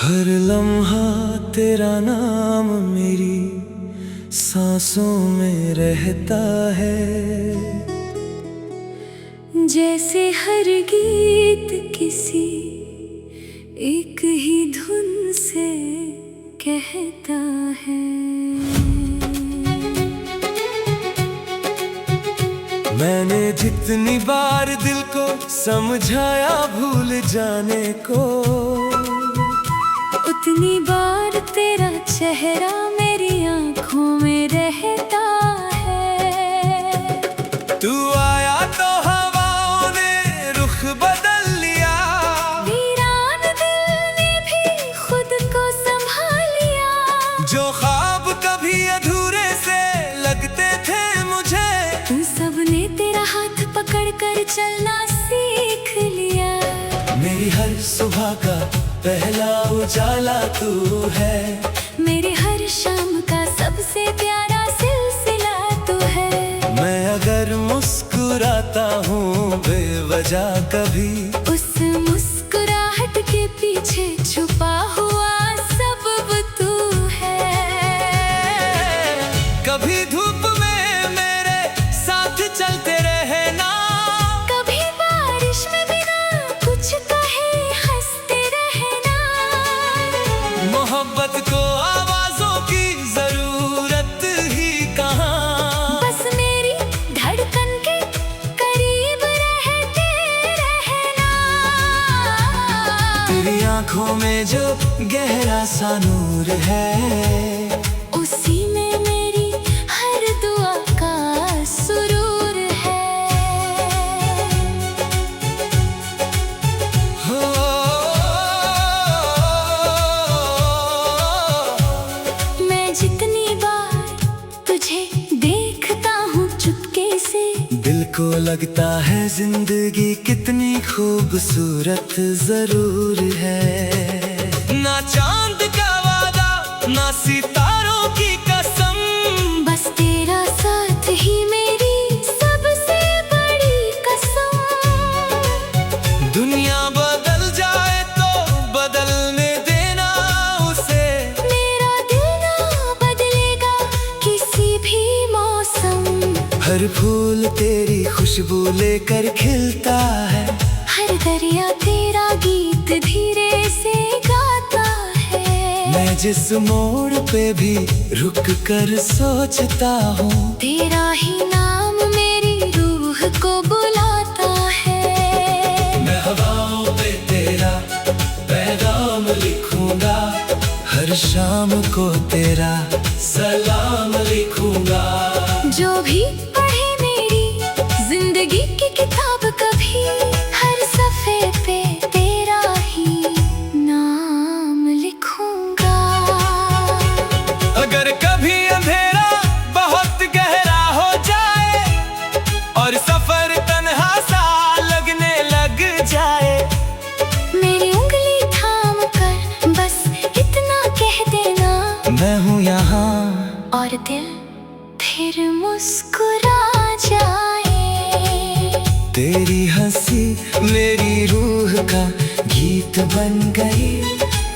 हर लम्हा तेरा नाम मेरी सांसों में रहता है। जैसे हर गीत किसी एक ही धुन से कहता है। मैंने जितनी बार दिल को समझाया भूल जाने को, उतनी बार तेरा चेहरा मेरी आंखों में रहता है। तू आया तो हवाओं ने रुख बदल लिया, वीरान दिल ने भी खुद को संभाल लिया। जो ख्वाब कभी अधूरे से लगते थे मुझे, उन सब ने तेरा हाथ पकड़ कर चलना सीख लिया। मेरी हर सुबह का पहला उजाला तू है, मेरी हर शाम का सबसे प्यारा सिलसिला तू है। मैं अगर मुस्कुराता हूँ बेवजह कभी, उस मुस्कुराहट के पीछे छुपा हुआ सबब तू है। कभी धूप में मेरे साथ चलते रहना, कभी बारिश में बिना कुछ कहे हंसते रहना। मोहब्बत को आवाजों की जरूरत ही कहाँ, बस मेरी धड़कन के करीब रहते रहना। तेरी आंखों में जो गहरा सा नूर है, उसी में मेरी हर दुआ का सुरूर है। हो मैं जितनी बार तुझे देखता हूँ चुपके से, दिल को लगता है जिंदगी कितनी खूबसूरत जरूर है। ना चांद का वादा ना सितारों की कसम, बस तेरा साथ ही मेरी सबसे बड़ी कसम। दुनिया बदल जाए तो बदलने देना उसे, मेरा दिल ना बदलेगा किसी भी मौसम। हर फूल तेरी खुशबू लेकर खिलता है, हर दरिया तेरा गीत धीरे से गाता है। मैं जिस मोड़ पे भी रुक कर सोचता हूँ, तेरा ही नाम मेरी रूह को बुलाता है। मैं हवाओं पे तेरा पैगाम लिखूंगा, हर शाम को तेरा सलाम लिखूंगा। जो भी पढ़े मेरी जिंदगी की किताब कभी, हर सफ़े पे तेरा ही नाम लिखूंगा। अगर कभी अंधेरा बहुत गहरा हो जाए और सफर तन्हा सा लगने लग जाए, मेरी उंगली थाम कर बस इतना कह देना, मैं हूँ यहाँ, और दिल फिर मुस्कुरा जाए। तेरी हंसी मेरी रूह का गीत बन गई,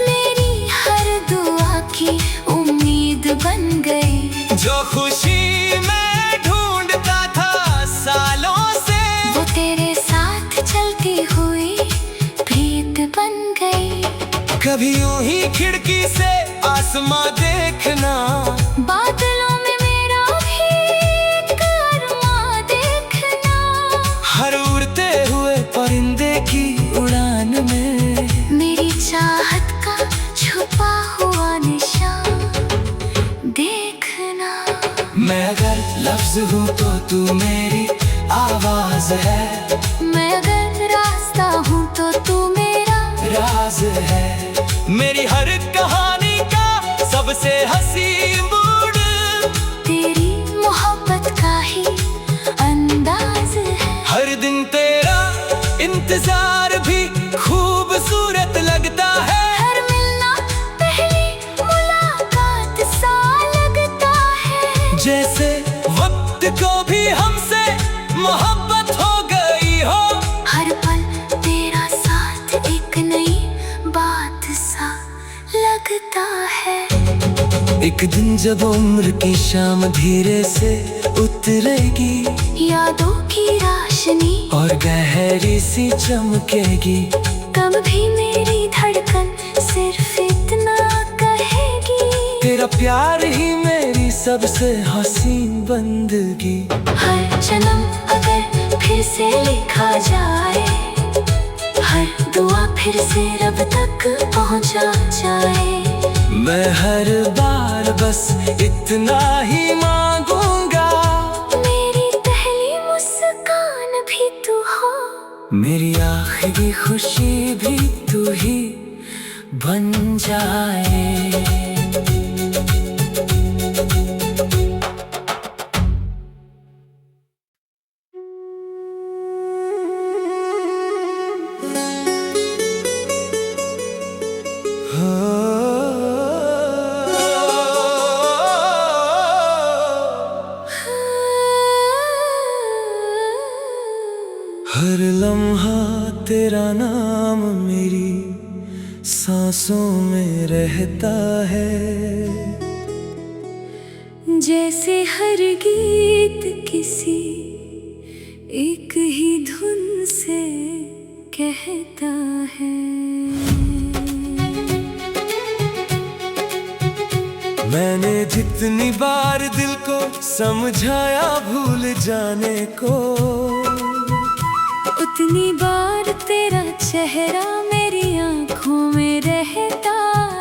मेरी हर दुआ की उम्मीद बन गई। जो खुशी मैं ढूंढता था सालों से, वो तेरे साथ चलती हुई प्रीत बन गई। कभी यूं ही खिड़की से आसमां देखना, बादलों में मेरा भी एक अरमां देखना। हर उड़ते हुए परिंदे की उड़ान में, मेरी चाहत का छुपा हुआ निशान देखना। मैं अगर लफ्ज हूँ तो तू मेरी आवाज है, मैं अगर रास्ता हूँ तो तू मेरा राज है। मेरी हर कहानी का सबसे हंसी मूड, तेरी मोहब्बत का ही अंदाज है। हर दिन तेरा इंतजार भी खूबसूरत लगता है। हर मिलना पहली मुलाकात सा लगता है, जैसे वक्त को भी हमसे मोहब्बत हो गई हो। हर पल तेरा साथ एक नई बात सा एक दिन जब उम्र की शाम धीरे से उतरेगी, यादों की रोशनी और गहरी सी चमकेगी, कब भी मेरी धड़कन सिर्फ इतना कहेगी, तेरा प्यार ही मेरी सबसे हसीन बंदगी। हर जन्म अगर फिर से लिखा जाए, हर दुआ फिर से रब तक पहुंचा जाए, मैं हर बार बस इतना ही मांगूंगा, मेरी पहली मुस्कान भी तू हो, मेरी आखिरी खुशी भी तू ही बन जाए। हर लम्हा तेरा नाम मेरी सांसों में रहता है, जैसे हर गीत किसी एक ही धुन से कहता है। मैंने जितनी बार दिल को समझाया भूल जाने को, उतनी बार तेरा चेहरा मेरी आंखों में रहता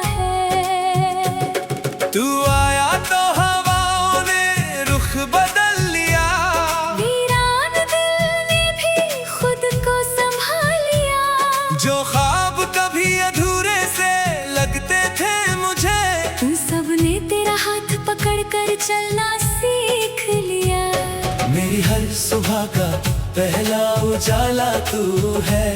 है। तू आया तो हवाओं ने रुख बदल लिया, वीरान दिल ने भी खुद को संभाल लिया, जो ख्वाब कभी अधूरे से लगते थे मुझे, उन सब ने तेरा हाथ पकड़ कर चलना सीख लिया। मेरी हर सुबह का पहला उजाला तू है,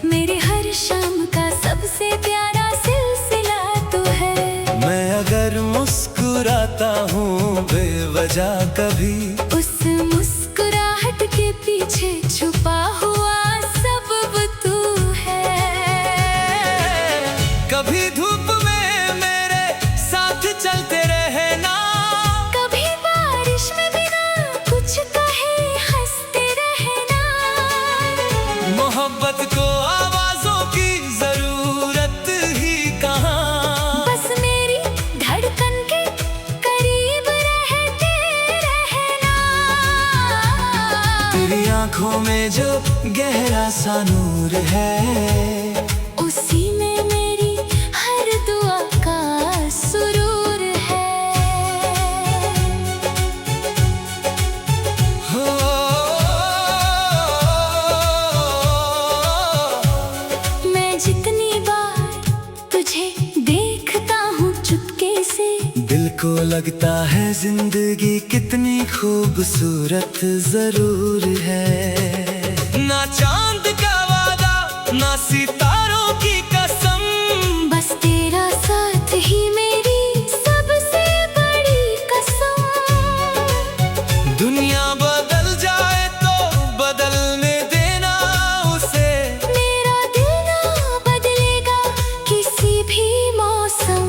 मेरे हर शाम का सबसे प्यारा सिलसिला तू है। मैं अगर मुस्कुराता हूँ बेवजह कभी, उस मुस्कुराहट के पीछे छुपा हुआ सबब तू है। कभी धूप में मेरे साथ चलते रहना, कभी बारिश में बिना कुछ कहे हंसते रहना, मोहब्बत को आवाजों की जरूरत ही कहाँ, बस मेरी धड़कन के करीब रहते रहना। तेरी आंखों में जो गहरा सा नूर है, उसी में मेरी हर दुआ का सुरूर है। हो मैं जितनी बार तुझे देखता हूँ चुपके से, दिल को लगता है जिंदगी कितनी खूबसूरत जरूर है। ना चांद का वादा ना सितारों की कसम, बस तेरा साथ ही मेरी सबसे बड़ी कसम। दुनिया बदल जाए तो बदलने देना उसे, मेरा दिल ना बदलेगा किसी भी मौसम,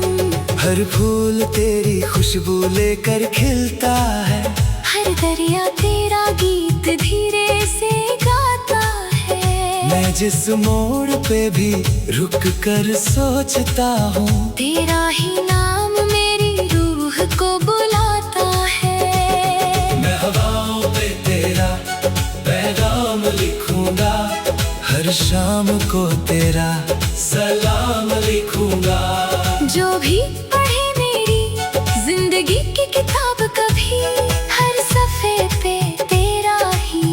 हर फूल तेरी खुशबू लेकर खिलता है, हर दरिया तेरा गीत धीरे से गाता है। मैं जिस मोड़ पे भी रुक कर सोचता हूँ, तेरा ही नाम मेरी रूह को बुलाता है। मैं हवाओं पे तेरा पैगाम लिखूंगा, हर शाम को तेरा सलाम लिखूंगा। जो भी पढ़े मेरी जिंदगी की किताब कभी, हर सफ़े पे तेरा ही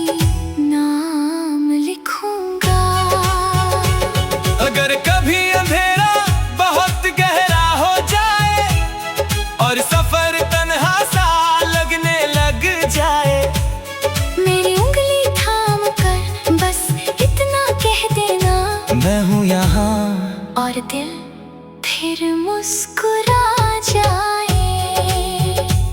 नाम लिखूंगा। अगर कभी अंधेरा बहुत गहरा हो जाए और सफर तन्हा सा लगने लग जाए, मेरी उंगली थाम कर बस इतना कह देना, मैं हूँ यहाँ, और दिल फिर मुस्कुरा जाए।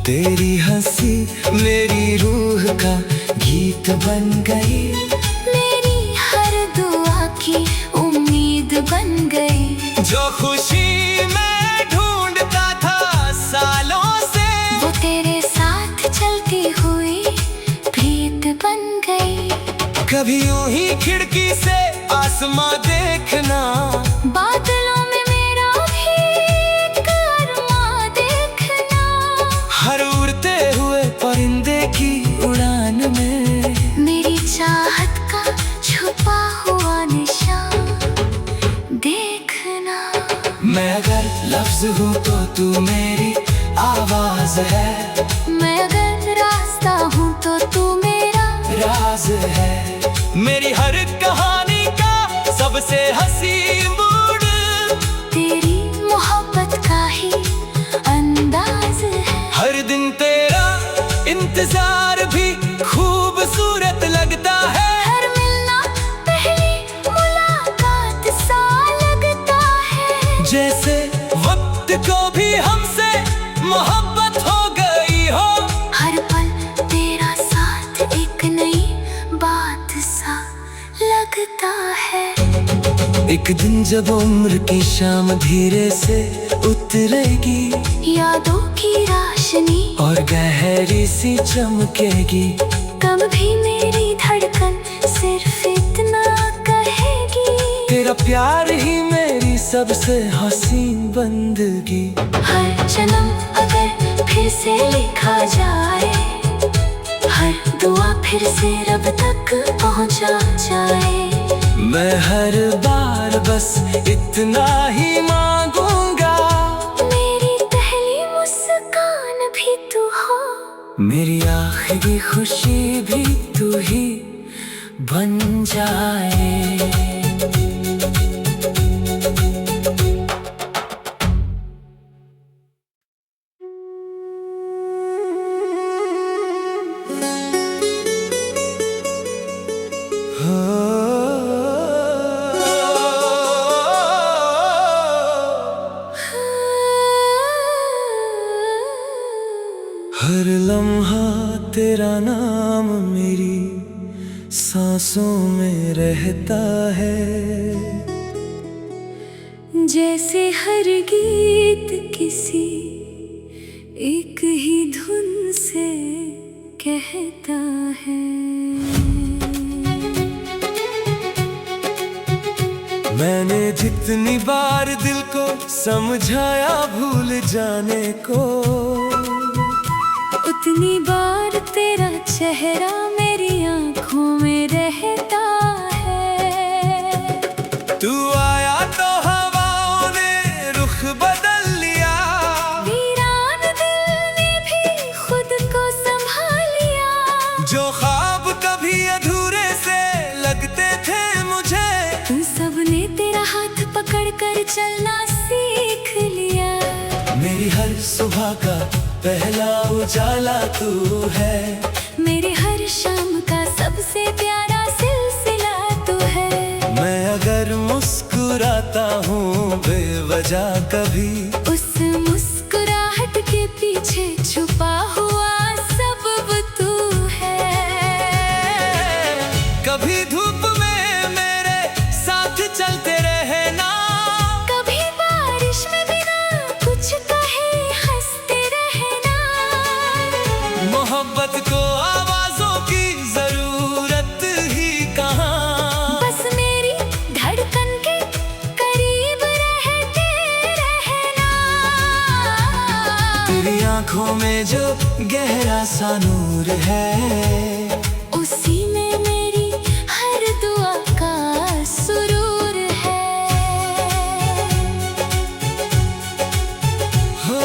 तेरी हंसी मेरी रूह का गीत बन गई, मेरी हर दुआ की उम्मीद बन गई। जो खुशी मैं ढूंढता था सालों कभी यूं ही खिड़की से आसमां देखना, बादलों में मेरा भी एक अरमां देखना। हर उड़ते हुए परिंदे की उड़ान में मेरी चाहत का छुपा हुआ निशान देखना। मैं अगर लफ्ज हूँ तो तू मेरी आवाज है, मैं अगर रास्ता हूँ तो तू मेरा राज है। मेरी हर कहानी का सबसे हंसी मूड तेरी मोहब्बत का ही अंदाज है। हर दिन तेरा इंतजार भी खूबसूरत लगता है। हर मिलना पहली मुलाकात सा लगता है, जैसे वक्त को भी हमसे मोहब्बत हो गई हो। हर पल तेरा साथ एक नई बात सा लगता है। एक दिन जब उम्र की शाम धीरे से उतरेगी, यादों की रोशनी और गहरी सी चमकेगी, तब भी मेरी धड़कन सिर्फ इतना कहेगी, तेरा प्यार ही मेरी सबसे हसीन बंदगी। हर जन्म अगर फिर से लिखा जाए, हर दुआ फिर से रब तक पहुंचा जाए। मैं हर बार बस इतना ही मांगूंगा, मेरी पहली मुस्कान भी तू हो, मेरी आखिरी खुशी भी तू ही बन जाए। हर लम्हा तेरा नाम मेरी सांसों में रहता है, जैसे हर गीत किसी एक ही धुन से कहता है। मैंने जितनी बार दिल को समझाया भूल जाने को, उतनी बार तेरा चेहरा मेरी आंखों में रहता है। तू आया तो हवाओं ने रुख बदल लिया, वीरान दिल ने भी खुद को संभाल लिया। जो ख्वाब कभी अधूरे से लगते थे मुझे, उन सब ने तेरा हाथ पकड़ कर चलना सीख लिया। मेरी हर सुबह का पहला उजाला तू है, मेरे हर शाम का सबसे प्यारा सिलसिला तू है। मैं अगर मुस्कुराता हूँ बेवजह कभी, उस मुस्कुराहट के पीछे छुपा हुआ सबब तू है। कभी धूप में मेरे साथ चलते रहना, कभी बारिश में बिना कुछ कहे हंसते रहना। मोहब्बत को आवाजों की जरूरत ही कहाँ, बस मेरी धड़कन के करीब रहते रहना। तेरी आंखों में जो गहरा सा नूर है, उसी में मेरी हर दुआ का सुरूर है। हो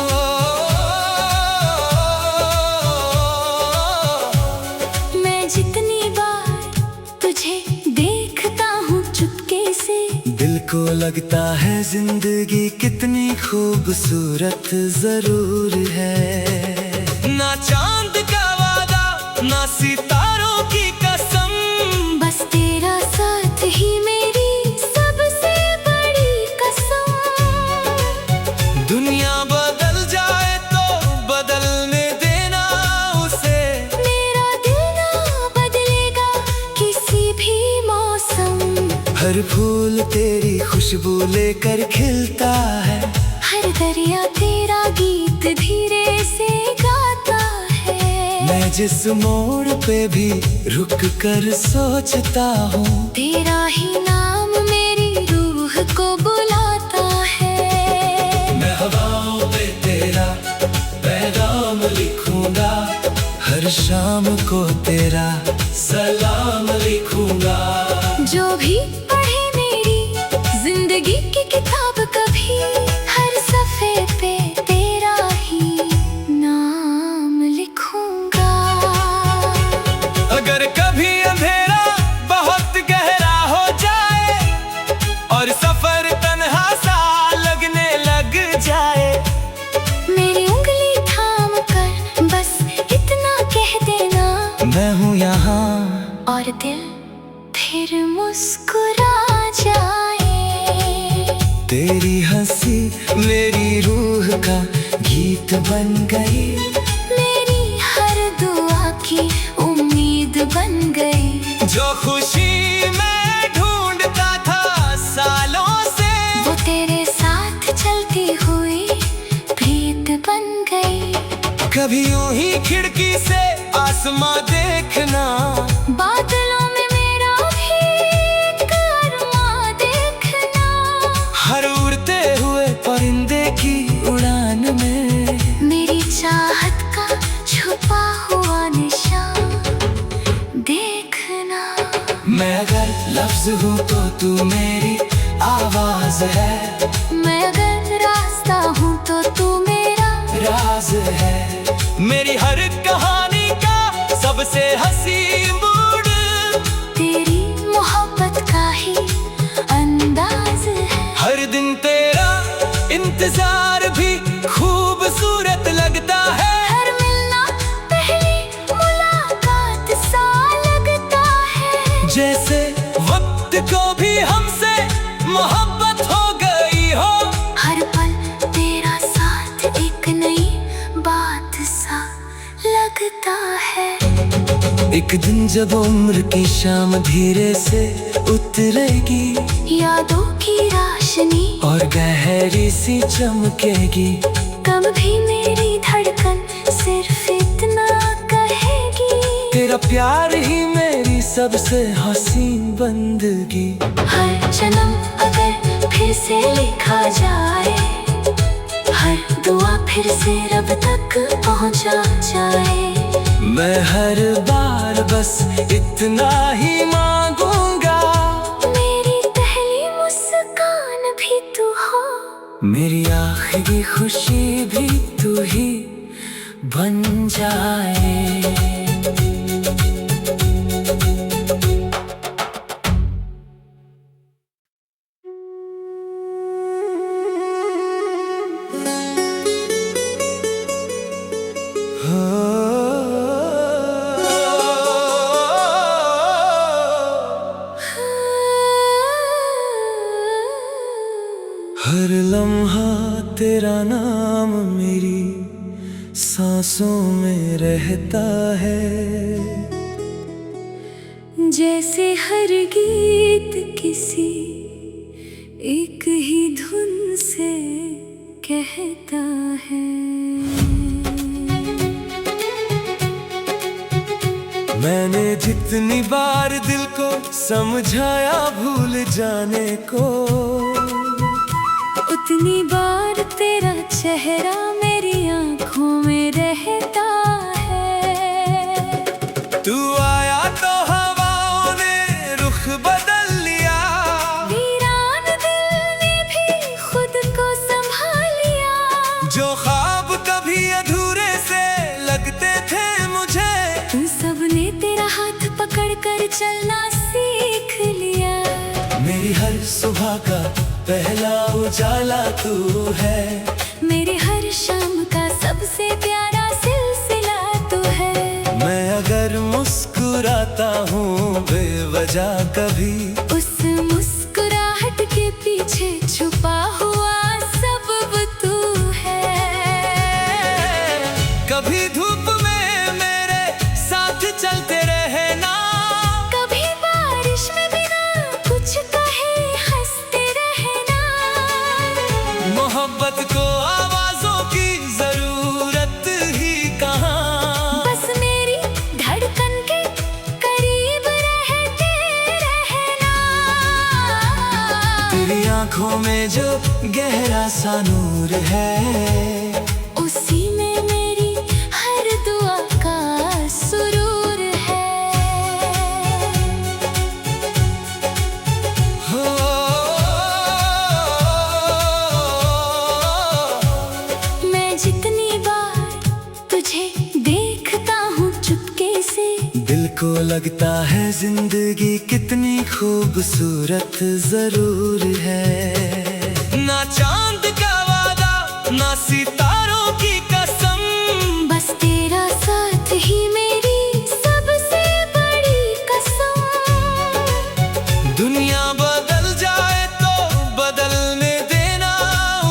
मैं जितनी बार तुझे देखता हूँ चुपके से, दिल को लगता है जिंदगी कितनी खूबसूरत जरूर है। ना चांद का वादा ना सितारों की कसम, बस तेरा साथ ही मेरी सबसे बड़ी कसम। दुनिया बदल जाए तो बदलने देना उसे, मेरा दिल ना बदलेगा किसी भी मौसम। हर फूल तेरी खुशबू लेकर खिलता है, हर दरिया तेरा गीत धीरे से गाता है। मैं जिस मोड़ पे भी रुक कर सोचता हूँ, तेरा ही नाम मेरी रूह को बुलाता है। मैं हवाओं पे तेरा पैगाम लिखूंगा, हर शाम को तेरा सलाम लिखूंगा। जो भी पढ़े मेरी जिंदगी की किताब कभी, हर सफ़े पे तेरा ही नाम लिखूंगा। अगर कभी अंधेरा बहुत गहरा हो जाए और सफर तन्हा सा लगने लग जाए, मेरी उंगली थाम कर बस इतना कह देना, मैं हूँ यहाँ, और दिल फिर मुस्कुरा जाए। तेरी हंसी मेरी रूह का गीत बन गई, मेरी हर दुआ की उम्मीद बन गई। जो खुशी मैं ढूंढता था सालों से, वो तेरे साथ चलती हुई प्रीत बन गई। कभी यूं ही खिड़की से आसमां देखना, बादलों में मेरा भी एक अरमां देखना। हर उड़ते हुए परिंदे की उड़ान में मेरी चाहत का छुपा हुआ निशान देखना। मैं अगर लफ्ज हूँ तो तू मेरी आवाज है, मैं अगर रास्ता हूँ तो तू मेरा राज है। मेरी हर कहानी का सबसे हंसी मूड तेरी मोहब्बत का ही अंदाज है। हर दिन तेरा इंतजार भी खूबसूरत लगता है, हर मिलना पहली मुलाकात सा लगता है। जैसे वक्त को भी हमसे मोहब्बत हो गई हो। हर पल तेरा साथ एक नई बात सा लगता है। एक दिन जब उम्र की शाम धीरे से उतरेगी, यादों की रोशनी और गहरी सी चमकेगी, तब भी मेरी धड़कन सिर्फ इतना कहेगी, तेरा प्यार ही मेरी सबसे हसीन बंदगी। हर जन्म अगर फिर से लिखा जाए, हर दुआ फिर से रब तक पहुंचा जाए। मैं हर बार बस इतना ही मांगूंगा, मेरी पहली मुस्कान भी तू हो, मेरी आखिरी खुशी भी तू ही बन जाए। हर लम्हा तेरा नाम मेरी सांसों में रहता है, जैसे हर गीत किसी एक ही धुन से कहता है। मैंने जितनी बार दिल को समझाया भूल जाने को, उतनी बार तेरा चेहरा मेरी आंखों में रहता है। तू आया तो हवाओं ने रुख बदल लिया, वीरान दिल ने भी खुद को संभाल लिया। जो ख्वाब कभी अधूरे से लगते थे मुझे, उन सब ने तेरा हाथ पकड़ कर चलना सीख लिया। मेरी हर सुबह का पहला उजाला तू है, मेरे हर शाम का सबसे प्यारा सिलसिला तू है। मैं अगर मुस्कुराता हूँ बेवजह कभी, उस मुस्कुराहट के पीछे छुपा हुआ सबब तू है। कभी धूप में मेरे साथ चलते रहना, कभी बारिश में बिना कुछ कहे हंसते रहना। मोहब्बत को आवाजों की जरूरत ही कहाँ, बस मेरी में जो गहरा सा नूर है, उसी में मेरी हर दुआ का सुरूर है। हो मैं जितनी बार तुझे देखता हूँ चुपके से, दिल को लगता है जिंदगी कितनी खूबसूरत जरूर है। ना चांद का वादा, ना सितारों की कसम, बस तेरा साथ ही मेरी सबसे बड़ी कसम। दुनिया बदल जाए तो बदलने देना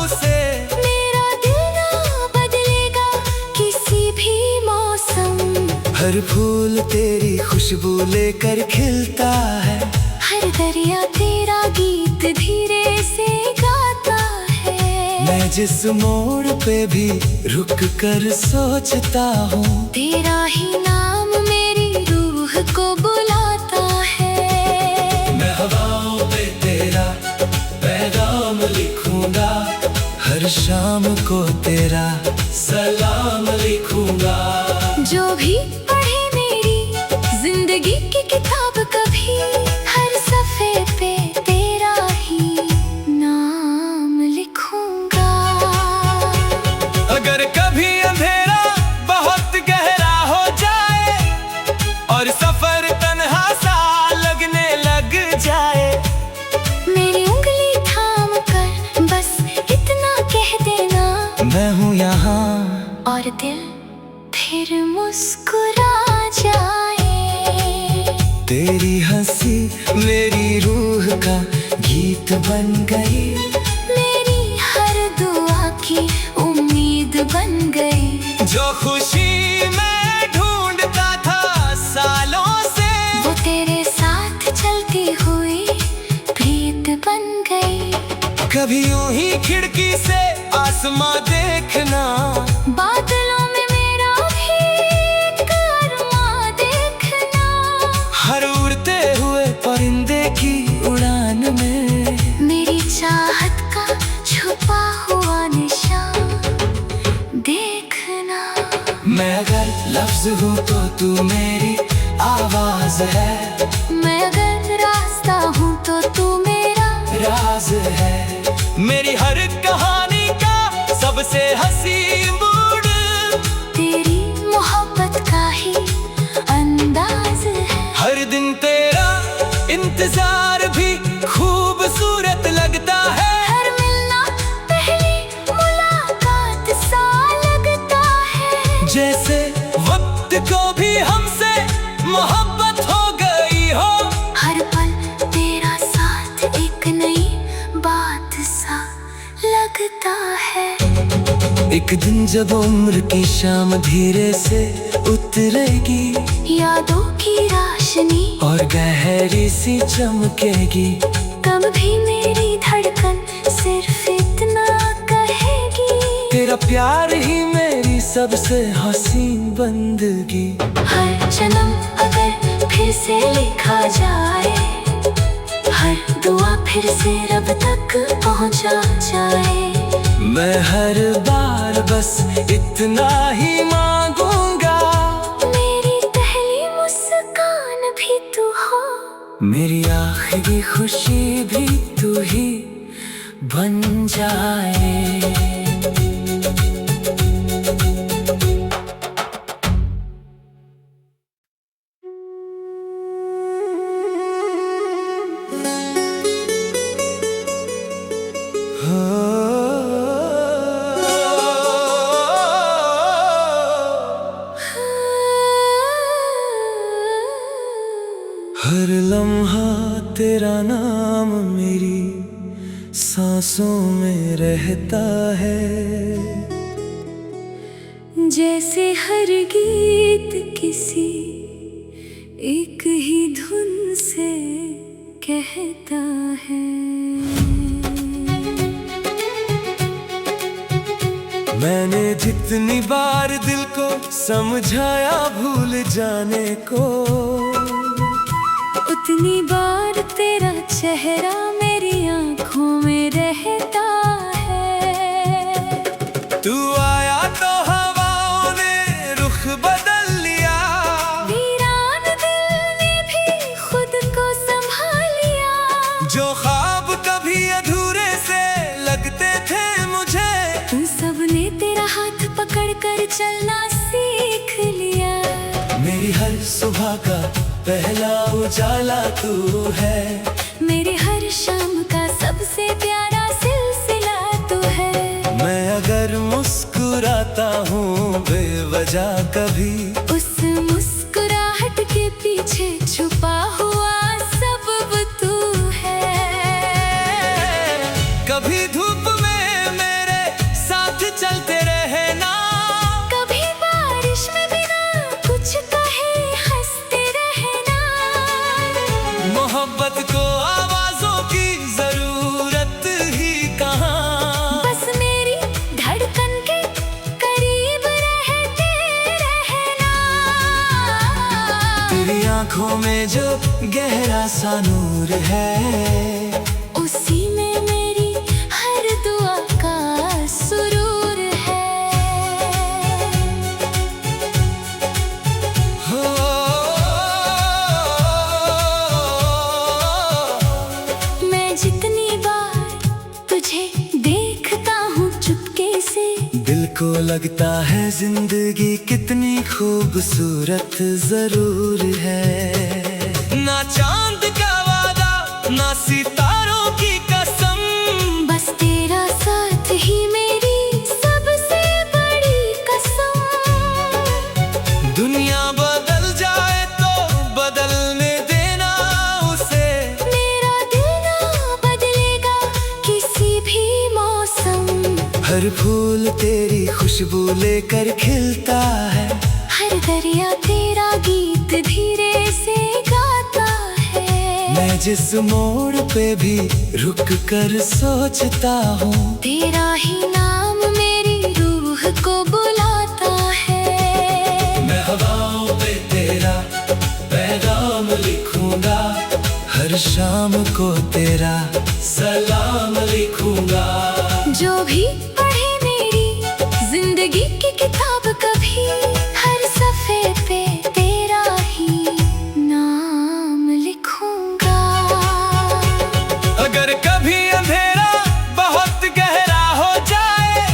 उसे, मेरा दिल ना बदलेगा किसी भी मौसम। हर फूल तेरी खुशबू लेकर खिलता है, हर दरिया तेरा गीत धीरे से गाता है। मैं जिस मोड़ पे भी रुक कर सोचता हूँ, तेरा ही नाम मेरी रूह को बुलाता है। मैं हवाओं पे तेरा पैगाम लिखूंगा, हर शाम को तेरा सलाम लिखूंगा। जो भी पढ़े मेरी जिंदगी की किताब कभी, हर सफ़े पे तेरा ही नाम लिखूंगा। अगर कभी अंधेरा बहुत गहरा हो जाए और सफर तन्हा सा लगने लग जाए, मेरी उंगली थाम कर बस इतना कह देना, मैं हूँ यहाँ, और दिल फिर मुस्कुरा जाए। तेरी हंसी मेरी रूह का गीत बन गई, मेरी हर दुआ की उम्मीद बन गई। जो खुशी मैं ढूंढता था सालों से, वो तेरे साथ चलती हुई प्रीत बन गई। कभी यूं ही खिड़की से आसमां देखना, बादलों में मेरा भी एक अरमां देखना। हर उड़ते हुए परिंदे की उड़ान में, मेरी चाहत का छुपा हुआ निशान देखना। मैं अगर लफ्ज हूँ तो तू मेरी आवाज है, मैं अगर रास्ता हूँ तो तू मेरा राज है। मेरी हर कहानी का सबसे हंसी मूड तेरी मोहब्बत का ही अंदाज है। हर दिन तेरा इंतजार भी खूबसूरत लगता है, हर मिलना पहली मुलाकात सा लगता है। जैसे वक्त को भी हमसे मोहब्बत हो गई हो। हर पल तेरा साथ एक नई बात सा लगता है। एक दिन जब उम्र की शाम धीरे से उतरेगी, यादों की रोशनी और गहरी सी चमकेगी, तब भी मेरी धड़कन सिर्फ इतना कहेगी, तेरा प्यार ही मेरी सबसे हसीन बंदगी। हर जन्म अगर फिर से लिखा जाए, हर दुआ फिर से रब तक पहुंचा जाए। मैं हर बार बस इतना ही मांगूंगा, मेरी पहली मुस्कान भी तू हो, मेरी आखिरी खुशी भी तू ही बन जाए। हर लम्हा तेरा नाम मेरी सांसों में रहता है, जैसे हर गीत किसी एक ही धुन से कहता है। मैंने जितनी बार दिल को समझाया भूल जाने को, उतनी बार तेरा चेहरा मेरी आंखों में रहता उजाला तू है, मेरे हर शाम का सबसे प्यारा सिलसिला तू है। मैं अगर मुस्कुराता हूँ बेवजह कभी, उस मुस्कुराहट के पीछे छुपा हुआ सबब तू है। कभी धूप में मेरे साथ चलते रहना, कभी बारिश में बिना कुछ कहे हंसते रहना। मोहब्बत को आवाजों की जरूरत ही कहाँ, बस मेरी धड़कन के करीब रहते रहना। तेरी आंखों में जो गहरा सा नूर है, उसी में मेरी हर दुआ का सुरूर है। हो मैं जितनी बार तुझे देखता हूँ चुपके से, दिल को लगता है जिंदगी कितनी खूबसूरत जरूर है। ना चांद का वादा, ना सितारों की कसम, बस तेरा साथ ही मेरी सबसे बड़ी कसम। दुनिया बदल जाए तो बदलने देना उसे, मेरा दिल ना बदलेगा किसी भी मौसम। हर फूल तेरी खुशबू लेकर खिलता है, हर दरिया तेरा गीत धीरे से गाता है। मैं जिस मोड़ पे भी रुक कर सोचता हूँ, तेरा ही नाम मेरी रूह को बुलाता है। मैं हवाओं पे तेरा पैगाम लिखूंगा, हर शाम को तेरा सलाम लिखूंगा। जो भी पढ़े मेरी जिंदगी की किताब कभी, हर सफ़े पे तेरा ही नाम लिखूंगा। अगर कभी अंधेरा बहुत गहरा हो जाए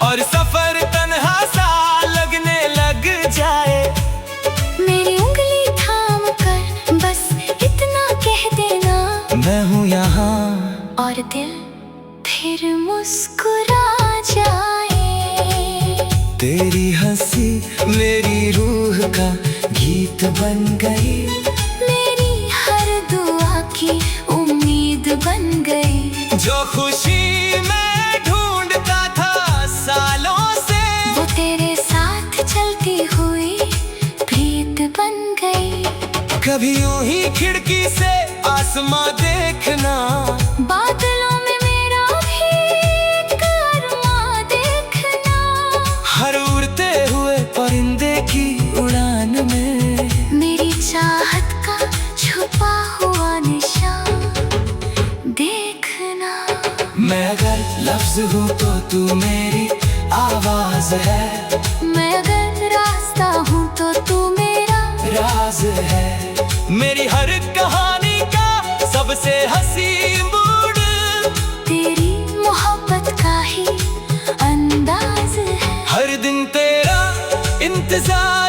और सफर तन्हा सा लगने लग जाए, मेरी उंगली थाम कर बस इतना कह देना, मैं हूँ यहाँ, और दिल फिर मुस्कुरा जाए। तेरी हंसी मेरी रूह का गीत बन गई, मेरी हर दुआ की उम्मीद बन गई। जो खुशी मैं ढूंढता था सालों से, वो तेरे साथ चलती हुई प्रीत बन गई। कभी यूं ही खिड़की से आसमां देखना, बादलों में मेरा भी एक अरमां देखना। हर उड़ते हुए परिंदे की उड़ान में, मेरी चाहत का छुपा हुआ निशान देखना। मैं अगर लफ्ज हूँ तो तू मेरी आवाज है, मैं अगर रास्ता हूँ तो तू मेरा राज है। मेरी हर कहानी का सबसे हंसी मूड, तेरी मोहब्बत का ही अंदाज है। हर दिन तेरा इंतजार